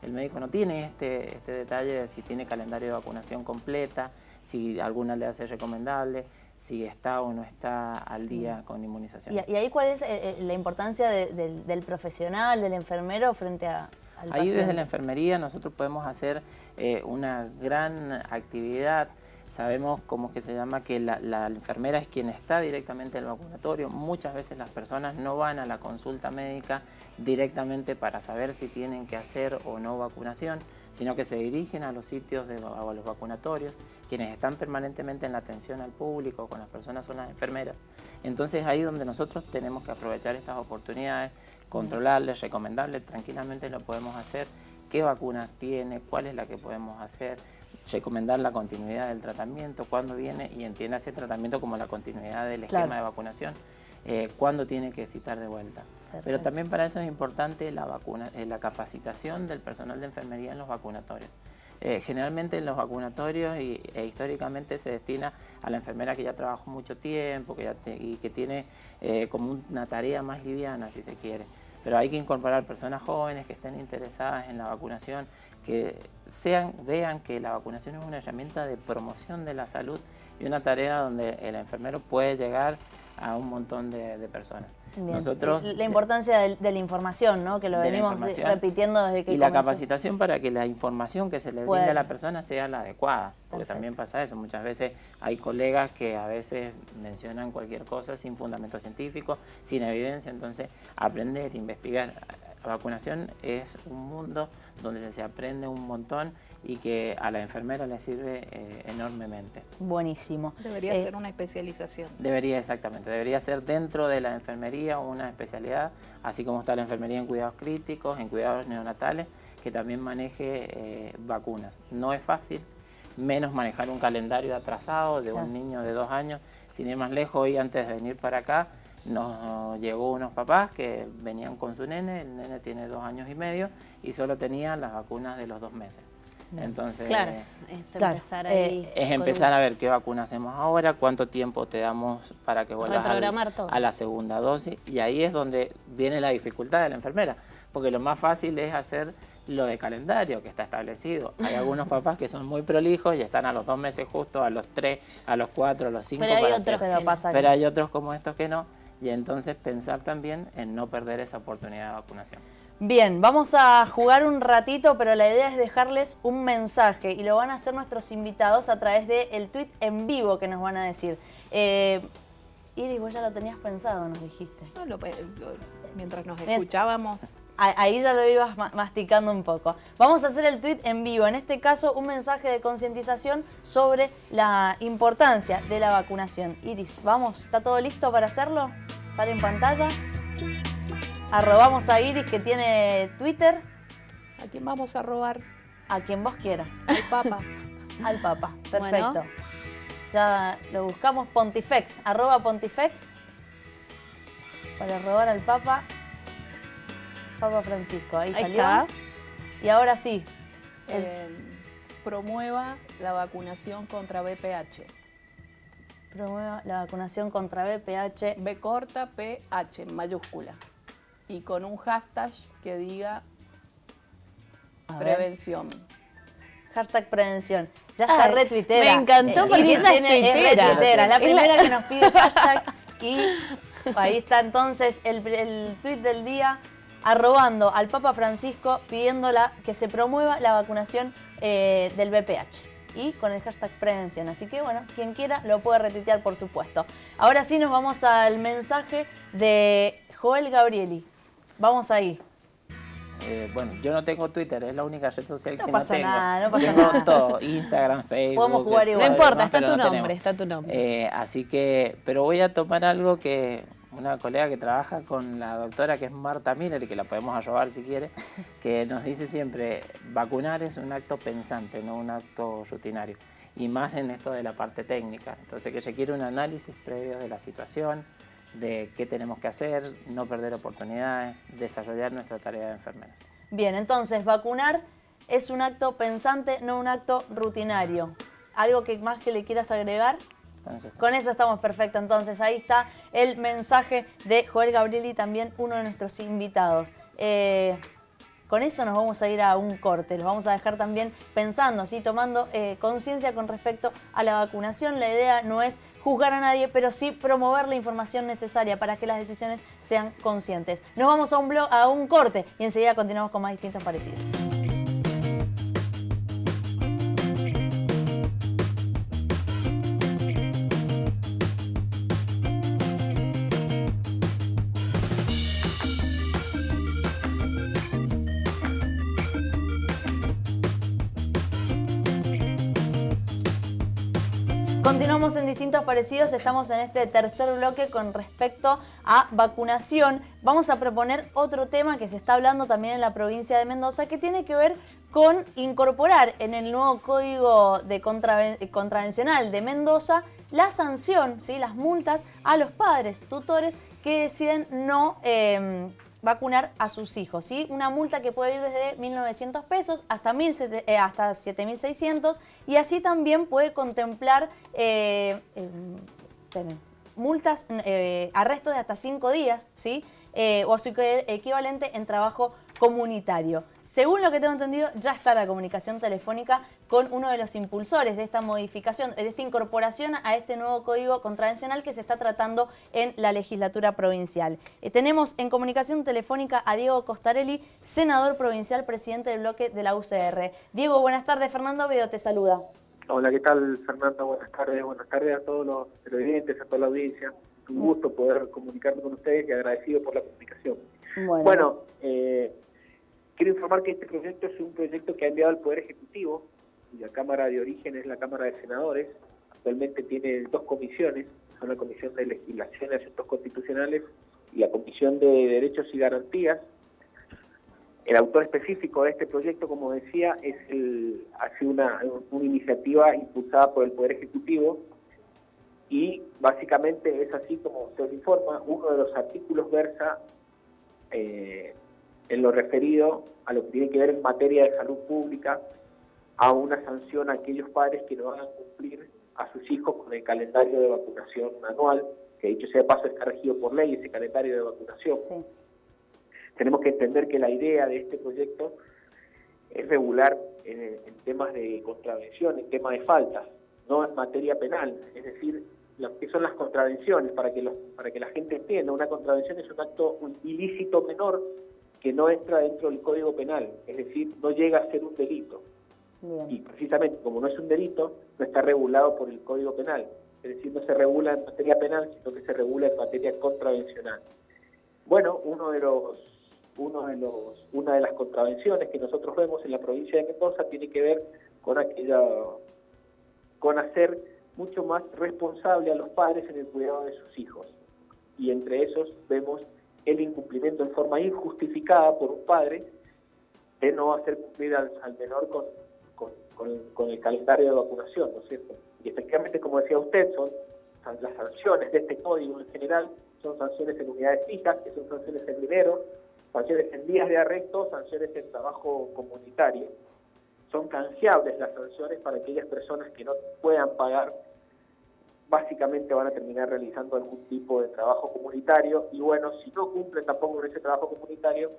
el médico no tiene este detalle de si tiene calendario de vacunación completa, si alguna le hace recomendable, si está o no está al día con inmunización. ¿Y ahí cuál es la importancia del profesional, del enfermero frente al paciente? Ahí desde la enfermería nosotros podemos hacer una gran actividad. Sabemos cómo que se llama, que la enfermera es quien está directamente en el vacunatorio. Muchas veces las personas no van a la consulta médica directamente para saber si tienen que hacer o no vacunación, sino que se dirigen a los sitios a los vacunatorios. Quienes están permanentemente en la atención al público con las personas son las enfermeras. Entonces ahí es donde nosotros tenemos que aprovechar estas oportunidades, controlarles, recomendarles, tranquilamente lo podemos hacer, qué vacunas tiene, cuál es la que podemos hacer, recomendar la continuidad del tratamiento, cuándo viene, y entienda ese tratamiento como la continuidad del esquema de vacunación, cuándo tiene que citar de vuelta. Perfecto. Pero también para eso es importante la capacitación del personal de enfermería en los vacunatorios. Generalmente en los vacunatorios e históricamente se destina a la enfermera que ya trabajó mucho tiempo y que tiene como una tarea más liviana, si se quiere. Pero hay que incorporar personas jóvenes que estén interesadas en la vacunación, que vean que la vacunación es una herramienta de promoción de la salud y una tarea donde el enfermero puede llegar a un montón de personas. Bien. Nosotros, la importancia de la información, ¿no? Que lo venimos repitiendo desde que comenzó. La capacitación para que la información que se le brinda a la persona sea la adecuada, porque también pasa eso. Muchas veces hay colegas que a veces mencionan cualquier cosa sin fundamento científico, sin evidencia, entonces aprender, investigar. La vacunación es un mundo donde se aprende un montón y que a la enfermera le sirve enormemente. Buenísimo. Debería ser una especialización. Exactamente, debería ser dentro de la enfermería una especialidad, así como está la enfermería en cuidados críticos, en cuidados neonatales, que también maneje vacunas. No es fácil, menos manejar un calendario atrasado de un niño de 2 años. Sin ir más lejos, hoy antes de venir para acá, nos llegó unos papás que venían con su nene, el nene tiene 2 años y medio y solo tenía las vacunas de los 2 meses. Entonces, claro, es empezar ahí. Es empezar a ver qué vacuna hacemos ahora, cuánto tiempo te damos para que vuelvas a la segunda dosis, y ahí es donde viene la dificultad de la enfermera, porque lo más fácil es hacer lo de calendario que está establecido. Hay algunos papás que son muy prolijos y están a los 2 meses justo, a los 3, a los 4, a los 5. Pero hay otros como estos que no, y entonces pensar también en no perder esa oportunidad de vacunación. Bien, vamos a jugar un ratito, pero la idea es dejarles un mensaje y lo van a hacer nuestros invitados a través del tweet en vivo que nos van a decir. Iris, vos ya lo tenías pensado, nos dijiste. No, mientras nos escuchábamos. Ahí ya lo ibas masticando un poco. Vamos a hacer el tweet en vivo. En este caso, un mensaje de concientización sobre la importancia de la vacunación. Iris, vamos, ¿está todo listo para hacerlo? ¿Sale en pantalla? Arrobamos a Iris, que tiene Twitter. ¿A quién vamos a robar? A quien vos quieras. Al Papa. Al Papa, perfecto. Bueno. Ya lo buscamos, Pontifex, @Pontifex, para robar al Papa. Papa Francisco, ahí salió. Está. Y ahora sí. Promueva la vacunación contra VPH. Promueva la vacunación contra VPH. B corta, PH, en mayúscula. Y con un hashtag que diga prevención. Hashtag prevención. Ya está retuitera. Me encantó porque Iris ella es retuitera. La primera que nos pide hashtag. Y ahí está entonces el tuit del día, arrobando al Papa Francisco, pidiéndola que se promueva la vacunación del VPH. Y con el hashtag prevención. Así que bueno, quien quiera lo puede retuitear, por supuesto. Ahora sí nos vamos al mensaje de Joel Gabrieli. Vamos ahí. Bueno, yo no tengo Twitter, es la única red social que no tengo. No pasa nada. Tengo todo, Instagram, Facebook. Podemos jugar igual. No importa, está tu no nombre. Así que, pero voy a tomar algo que una colega que trabaja con la doctora, que es Marta Miller, y que la podemos ayudar si quiere, que nos dice siempre, vacunar es un acto pensante, no un acto rutinario. Y más en esto de la parte técnica. Entonces que requiere un análisis previo de la situación, de qué tenemos que hacer, no perder oportunidades, desarrollar nuestra tarea de enfermera. Bien, entonces vacunar es un acto pensante, no un acto rutinario. ¿Algo que más que le quieras agregar? Con eso estamos perfectos. Entonces ahí está el mensaje de Joel Gabrieli, también uno de nuestros invitados. Con eso nos vamos a ir a un corte. Los vamos a dejar también pensando, ¿sí? Tomando conciencia con respecto a la vacunación. La idea no es juzgar a nadie, pero sí promover la información necesaria para que las decisiones sean conscientes. Nos vamos a un corte y enseguida continuamos con más Distintos Parecidos. Continuamos en Distintos Parecidos, estamos en este tercer bloque con respecto a vacunación. Vamos a proponer otro tema que se está hablando también en la provincia de Mendoza, que tiene que ver con incorporar en el nuevo Código de Contravencional de Mendoza la sanción, ¿sí? Las multas a los padres, tutores que deciden no vacunar a sus hijos, ¿sí? Una multa que puede ir desde 1.900 pesos hasta 7.600, y así también puede contemplar multas, arrestos de hasta 5 días, ¿sí? O su equivalente en trabajo comunitario. Según lo que tengo entendido, ya está la comunicación telefónica con uno de los impulsores de esta modificación, de esta incorporación a este nuevo Código Contravencional que se está tratando en la legislatura provincial. Tenemos en comunicación telefónica a Diego Costarelli, senador provincial, presidente del bloque de la UCR. Diego, buenas tardes. Fernando Oviedo te saluda. Hola, ¿qué tal, Fernando? Buenas tardes a todos los televidentes, a toda la audiencia. Un gusto poder comunicarme con ustedes y agradecido por la comunicación. Bueno, ¿qué Quiero informar que este proyecto es un proyecto que ha enviado al Poder Ejecutivo, y la Cámara de origen es la Cámara de Senadores. Actualmente tiene 2 comisiones, son la Comisión de Legislación y Asuntos Constitucionales y la Comisión de Derechos y Garantías. El autor específico de este proyecto, como decía, ha sido una iniciativa impulsada por el Poder Ejecutivo, y básicamente es así como usted lo informa. Uno de los artículos versa en lo referido a lo que tiene que ver en materia de salud pública, a una sanción a aquellos padres que no hagan cumplir a sus hijos con el calendario de vacunación anual, que dicho sea de paso está regido por ley ese calendario de vacunación. Sí. Tenemos que entender que la idea de este proyecto es regular en temas de contravención, en temas de faltas, no en materia penal. Es decir, ¿qué son las contravenciones? Para que la gente entienda, una contravención es un acto ilícito menor que no entra dentro del Código Penal, es decir, no llega a ser un delito. Bien. Y precisamente como no es un delito, no está regulado por el Código Penal. Es decir, no se regula en materia penal, sino que se regula en materia contravencional. Bueno, una de las contravenciones que nosotros vemos en la provincia de Mendoza tiene que ver con hacer mucho más responsable a los padres en el cuidado de sus hijos. Y entre esos vemos el incumplimiento en forma injustificada por un padre de no hacer cumplir al menor con el calendario de vacunación, ¿no es cierto? Y efectivamente, como decía usted, son las sanciones de este código en general, son sanciones en unidades fijas, que son sanciones en dinero, sanciones en días de arresto, sanciones en trabajo comunitario. Son canjeables las sanciones para aquellas personas que no puedan pagar. Básicamente van a terminar realizando algún tipo de trabajo comunitario, y bueno, si no cumplen tampoco con ese trabajo comunitario,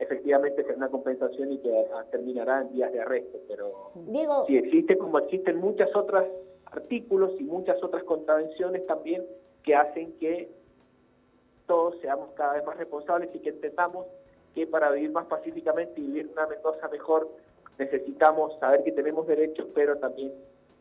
efectivamente será una compensación y que terminará en días de arresto. Pero Diego, sí existe, como existen muchas otras artículos y muchas otras contravenciones también que hacen que todos seamos cada vez más responsables y que entendamos que para vivir más pacíficamente y vivir una Mendoza mejor necesitamos saber que tenemos derechos, pero también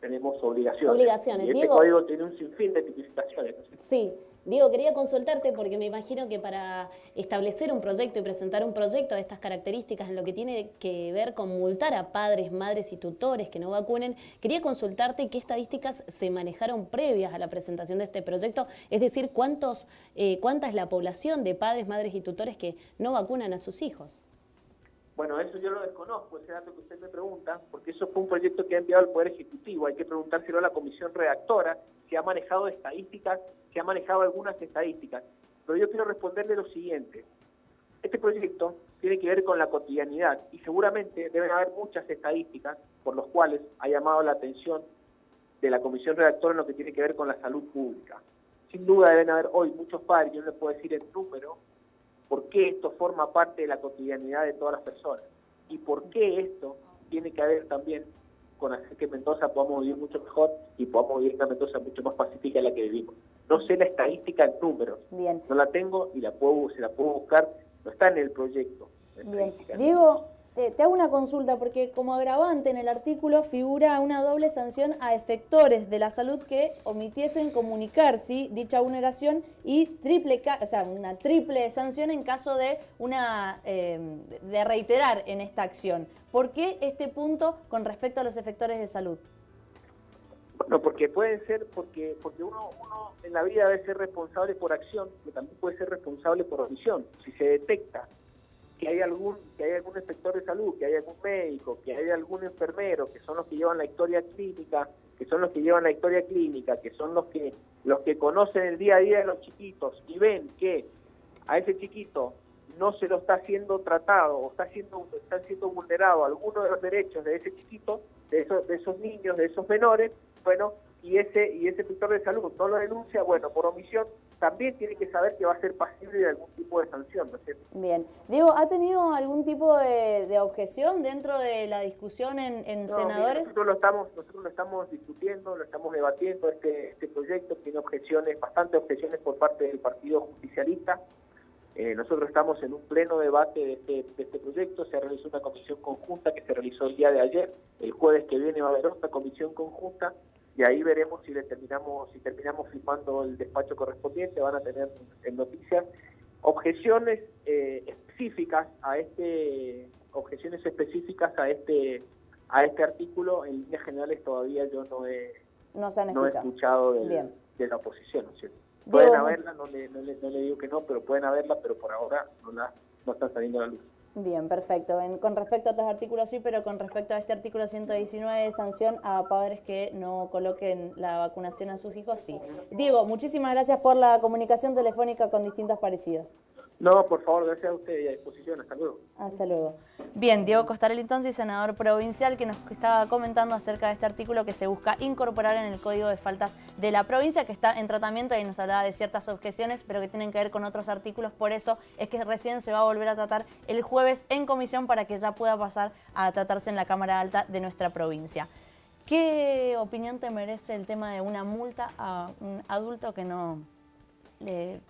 tenemos obligaciones. Y este Diego, código tiene un sinfín de tipificaciones. Sí, Diego, quería consultarte porque me imagino que para establecer un proyecto y presentar un proyecto de estas características en lo que tiene que ver con multar a padres, madres y tutores que no vacunen, quería consultarte qué estadísticas se manejaron previas a la presentación de este proyecto, es decir, cuánta es la población de padres, madres y tutores que no vacunan a sus hijos. Bueno, eso yo lo desconozco, ese dato que usted me pregunta, porque eso fue un proyecto que ha enviado el Poder Ejecutivo. Hay que preguntárselo a la comisión redactora, si ha manejado estadísticas, si ha manejado algunas estadísticas. Pero yo quiero responderle lo siguiente. Este proyecto tiene que ver con la cotidianidad y seguramente deben haber muchas estadísticas por las cuales ha llamado la atención de la comisión redactora en lo que tiene que ver con la salud pública. Sin duda deben haber hoy muchos padres, yo no les puedo decir el número, por qué esto forma parte de la cotidianidad de todas las personas y por qué esto tiene que ver también con hacer que Mendoza podamos vivir mucho mejor y podamos vivir una Mendoza mucho más pacífica en la que vivimos. No sé la estadística en números, Bien. No la tengo y se la puedo buscar, no está en el proyecto. Bien. Diego, te hago una consulta porque como agravante en el artículo figura una doble sanción a efectores de la salud que omitiesen comunicar dicha vulneración y una triple sanción en caso de de reiterar en esta acción. ¿Por qué este punto con respecto a los efectores de salud? Bueno, porque pueden ser, porque uno en la vida debe ser responsable por acción, pero también puede ser responsable por omisión. Si se detecta que hay algún inspector de salud, que hay algún médico, que hay algún enfermero, que son los que llevan la historia clínica, que son los que conocen el día a día de los chiquitos y ven que a ese chiquito no se lo está siendo tratado o están siendo vulnerados algunos de los derechos de ese chiquito, de esos niños, de esos menores, bueno, y ese inspector de salud no lo denuncia, bueno, por omisión, también tiene que saber que va a ser pasible de algún tipo de sanción, ¿no es cierto? Bien. Diego, ¿ha tenido algún tipo de objeción dentro de la discusión en senadores? Nosotros lo estamos discutiendo, lo estamos debatiendo, este proyecto tiene bastantes objeciones por parte del Partido Justicialista. Nosotros estamos en un pleno debate de este proyecto, se realizó una comisión conjunta que se realizó el día de ayer, el jueves que viene va a haber otra comisión conjunta, y ahí veremos si terminamos firmando el despacho correspondiente. Van a tener en noticias objeciones específicas a este objeciones específicas a este artículo, en líneas generales todavía yo no he escuchado de la oposición, ¿no es cierto? Pueden haberla, no le digo que no, pero pueden haberla, pero por ahora no están saliendo a la luz. Bien, perfecto. Con respecto a otros artículos sí, pero con respecto a este artículo 119 de sanción a padres que no coloquen la vacunación a sus hijos, sí. Diego, muchísimas gracias por la comunicación telefónica con distintos parecidos. No, por favor, gracias a usted y a disposición. Hasta luego. Hasta luego. Bien, Diego Costarelli entonces, senador provincial, que nos estaba comentando acerca de este artículo que se busca incorporar en el Código de Faltas de la provincia, que está en tratamiento y nos hablaba de ciertas objeciones, pero que tienen que ver con otros artículos. Por eso es que recién se va a volver a tratar el jueves en comisión para que ya pueda pasar a tratarse en la Cámara Alta de nuestra provincia. ¿Qué opinión te merece el tema de una multa a un adulto que no le...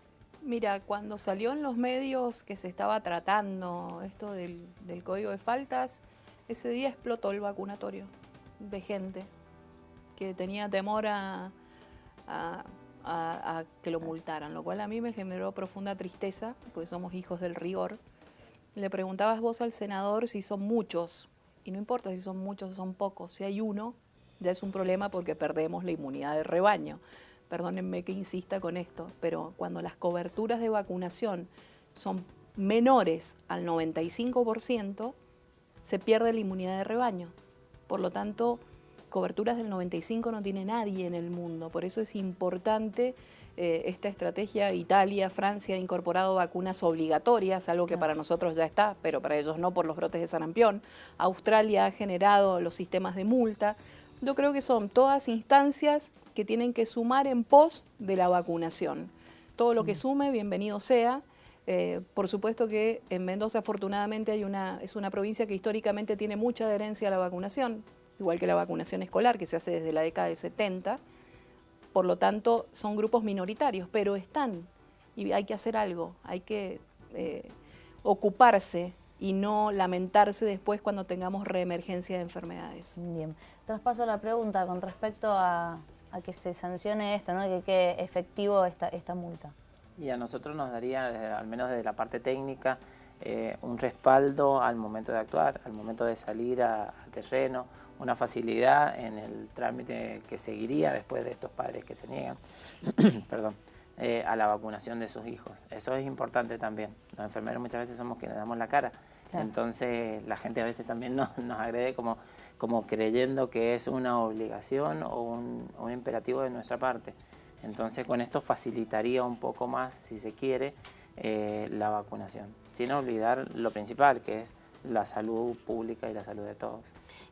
Mira, cuando salió en los medios que se estaba tratando esto del Código de Faltas, ese día explotó el vacunatorio de gente que tenía temor a que lo multaran, lo cual a mí me generó profunda tristeza, porque somos hijos del rigor. Le preguntabas vos al senador si son muchos, y no importa si son muchos o son pocos, si hay uno, ya es un problema porque perdemos la inmunidad de rebaño. Perdónenme que insista con esto, pero cuando las coberturas de vacunación son menores al 95%, se pierde la inmunidad de rebaño. Por lo tanto, coberturas del 95% no tiene nadie en el mundo. Por eso es importante esta estrategia. Italia, Francia ha incorporado vacunas obligatorias, algo que para nosotros ya está, pero para ellos no por los brotes de sarampión. Australia ha generado los sistemas de multa. Yo creo que son todas instancias que tienen que sumar en pos de la vacunación. Todo lo que sume, bienvenido sea. Por supuesto que en Mendoza afortunadamente es una provincia que históricamente tiene mucha adherencia a la vacunación, igual que la vacunación escolar que se hace desde la década del 70. Por lo tanto, son grupos minoritarios, pero están y hay que hacer algo, hay que ocuparse y no lamentarse después cuando tengamos reemergencia de enfermedades. Bien. Traspaso la pregunta con respecto a que se sancione esto, ¿no? Que quede efectivo esta multa. Y a nosotros nos daría, al menos desde la parte técnica, un respaldo al momento de actuar, al momento de salir al terreno, una facilidad en el trámite que seguiría después de estos padres que se niegan perdón, a la vacunación de sus hijos. Eso es importante también. Los enfermeros muchas veces somos quienes damos la cara. Claro. Entonces la gente a veces también nos agrede como creyendo que es una obligación o un imperativo de nuestra parte. Entonces con esto facilitaría un poco más, si se quiere, la vacunación, sin olvidar lo principal, que es la salud pública y la salud de todos.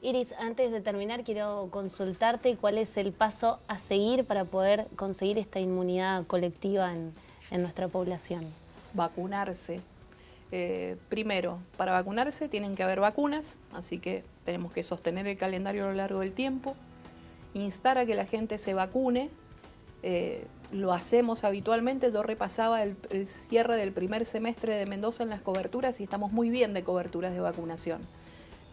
Iris, antes de terminar quiero consultarte cuál es el paso a seguir para poder conseguir esta inmunidad colectiva en nuestra población. Vacunarse. Primero, para vacunarse tienen que haber vacunas, así que tenemos que sostener el calendario a lo largo del tiempo, instar a que la gente se vacune. Lo hacemos habitualmente. Yo repasaba el cierre del primer semestre de Mendoza en las coberturas y estamos muy bien de coberturas de vacunación,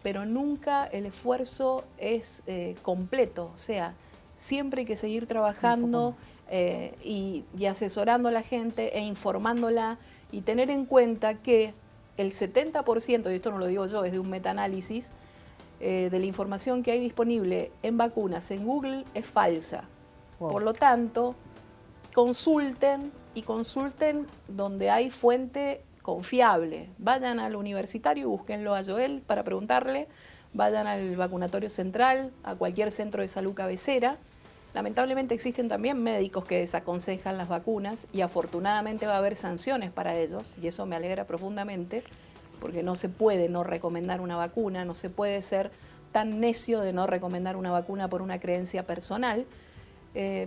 pero nunca el esfuerzo es completo, o sea, siempre hay que seguir trabajando y asesorando a la gente e informándola, y tener en cuenta que el 70%, y esto no lo digo yo, es de un metaanálisis, de la información que hay disponible en vacunas en Google es falsa. Wow. Por lo tanto, consulten donde hay fuente confiable. Vayan al universitario y búsquenlo a Joel para preguntarle, vayan al vacunatorio central, a cualquier centro de salud cabecera. Lamentablemente existen también médicos que desaconsejan las vacunas y afortunadamente va a haber sanciones para ellos, y eso me alegra profundamente, porque no se puede no recomendar una vacuna, no se puede ser tan necio de no recomendar una vacuna por una creencia personal.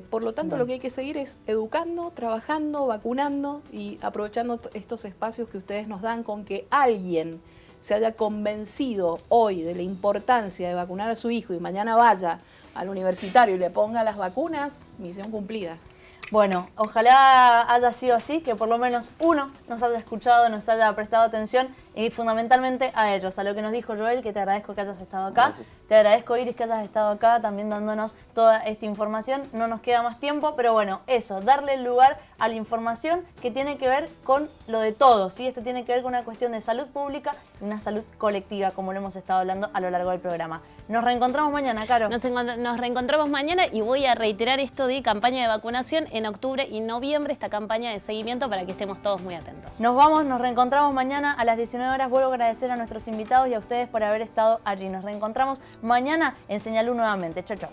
Por lo tanto, lo que hay que seguir es educando, trabajando, vacunando y aprovechando estos espacios que ustedes nos dan, con que alguien se haya convencido hoy de la importancia de vacunar a su hijo y mañana vaya al universitario y le ponga las vacunas, misión cumplida. Bueno, ojalá haya sido así, que por lo menos uno nos haya escuchado, nos haya prestado atención y fundamentalmente a ellos, a lo que nos dijo Joel, que te agradezco que hayas estado acá. Gracias. Te agradezco, Iris, que hayas estado acá también dándonos toda esta información. No nos queda más tiempo, pero bueno, eso, darle lugar a la información que tiene que ver con lo de todos, ¿sí? Esto tiene que ver con una cuestión de salud pública y una salud colectiva, como lo hemos estado hablando a lo largo del programa. Nos reencontramos mañana, Caro. Nos reencontramos mañana y voy a reiterar esto de campaña de vacunación en octubre y noviembre, esta campaña de seguimiento para que estemos todos muy atentos. Nos vamos, nos reencontramos mañana a las 19 horas. Vuelvo a agradecer a nuestros invitados y a ustedes por haber estado allí. Nos reencontramos mañana en Señal U nuevamente. Chau, chau.